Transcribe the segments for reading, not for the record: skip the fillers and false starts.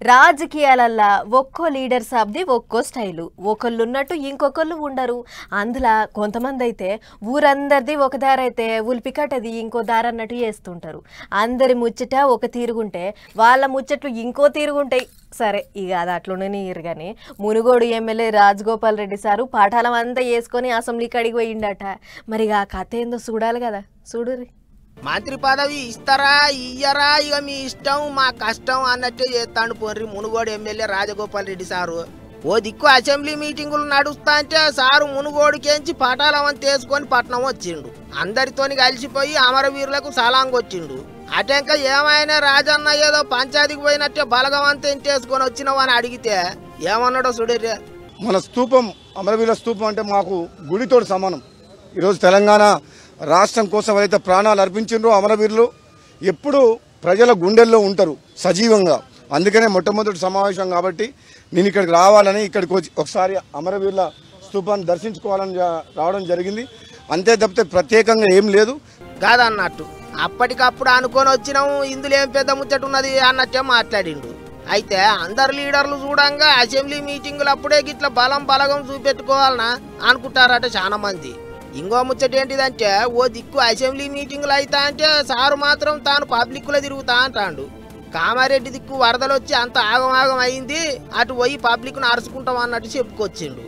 రాజకీయాలల్లా ఒక్కో లీడర్ సాబ్ది ఒక్కో స్టైలు. ఒకళ్ళు ఉన్నట్టు ఇంకొకళ్ళు ఉండరు. అందులో కొంతమంది అయితే ఊరందరిది ఒక దారైతే ఉల్పికట్టది ఇంకో దారి అన్నట్టు చేస్తుంటారు. అందరి ముచ్చట ఒక తీరుగుంటే వాళ్ళ ముచ్చట్లు ఇంకో తీరుగుంటాయి. సరే ఇక అది అట్లుండని కానీ మునుగోడు ఎమ్మెల్యే రాజగోపాల్ రెడ్డి సారు పాఠాలం అంతా వేసుకొని అసెంబ్లీకి అడిగి పోయిండట. మరి ఆ కథ ఏందో చూడాలి కదా, చూడుర్రి. మంత్రి పదవి ఇస్తారా ఇయ్యరా ఇక మీ ఇష్టం మా కష్టం అన్నట్టే చేస్తాడు పోర్రి మునుగోడు ఎమ్మెల్యే రాజగోపాల్ రెడ్డి సారు. ఓ దిక్కు అసెంబ్లీ మీటింగులు నడుస్తా అంటే సారు మునుగోడుకేంచి పటాలవంత వేసుకొని పట్నం వచ్చిండు. అందరితోని కలిసిపోయి అమరవీరులకు సలాంగొచ్చిండు. అటెంక ఏమైనా రాజన్న ఏదో పంచాయతీకి పోయినట్టే బలగవంత ఎంటేసుకొని వచ్చినావు అని అడిగితే ఏమన్నాడో చూడర్రే. మన స్తూపం అమరవీరుల స్తూపం అంటే మాకు గుడితోడు సమానం. ఈరోజు తెలంగాణ రాష్ట్రం కోసం ఎవరైతే ప్రాణాలు అర్పించిండ్రో అమరవీరులు ఎప్పుడు ప్రజల గుండెల్లో ఉంటారు సజీవంగా. అందుకనే మొట్టమొదటి సమావేశం కాబట్టి నేను ఇక్కడికి రావాలని ఇక్కడికి వచ్చి ఒకసారి అమరవీరుల స్తూపాన్ని దర్శించుకోవాలని రావడం జరిగింది. అంతే తప్పితే ప్రత్యేకంగా ఏం లేదు కాదన్నట్టు అప్పటికప్పుడు అనుకొని వచ్చినాము, ఇందులో ఏం పెద్ద ముచ్చట ఉన్నది అన్నట్టే మాట్లాడిండు. అయితే అందరు లీడర్లు చూడంగా అసెంబ్లీ మీటింగులు అప్పుడే గిట్ల బలగం చూపెట్టుకోవాలనా అనుకుంటారట చాలా మంది. ఇంకో ముచ్చట ఏంటిదంటే ఓ దిక్కు అసెంబ్లీ మీటింగులు అవుతా అంటే సారు మాత్రం తాను పబ్లిక్లో తిరుగుతా అంటాడు. కామారెడ్డి దిక్కు వరదలు వచ్చి అంత ఆగమాగం అయింది, అటు పోయి పబ్లిక్ను అరుచుకుంటాం అన్నట్టు చెప్పుకొచ్చిండు.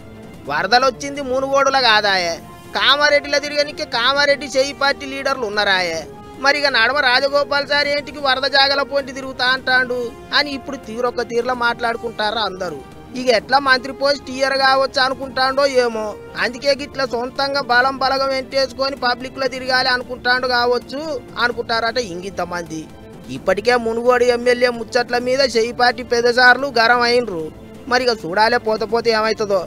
వరదలు వచ్చింది మునుగోడులో కాదాయే, కామారెడ్డిలో తిరిగనికి కామారెడ్డి చేయి పార్టీ లీడర్లు ఉన్నారాయే. మరి ఇక నడమ రాజగోపాల్ సార్ ఏంటికి వరద జాగల పోటీ తిరుగుతా అంటాడు అని ఇప్పుడు తీరొక్క తీరులో మాట్లాడుకుంటారా అందరూ. ఇక ఎట్లా మంత్రి పోస్ట్ టీఆర్ కావచ్చు అనుకుంటాడో ఏమో, అందుకే గిట్లా సొంతంగా బలగం ఎంటేసుకొని పబ్లిక్ లో తిరగాలి అనుకుంటాడు కావచ్చు అనుకుంటారట ఇంగింతమంది. ఇప్పటికే మునుగోడు ఎమ్మెల్యే ముచ్చట్ల మీద చేయి పార్టీ పెద్దసార్లు గరం అయినరు. మరి ఇక చూడాలే పోతే ఏమవుతుందో.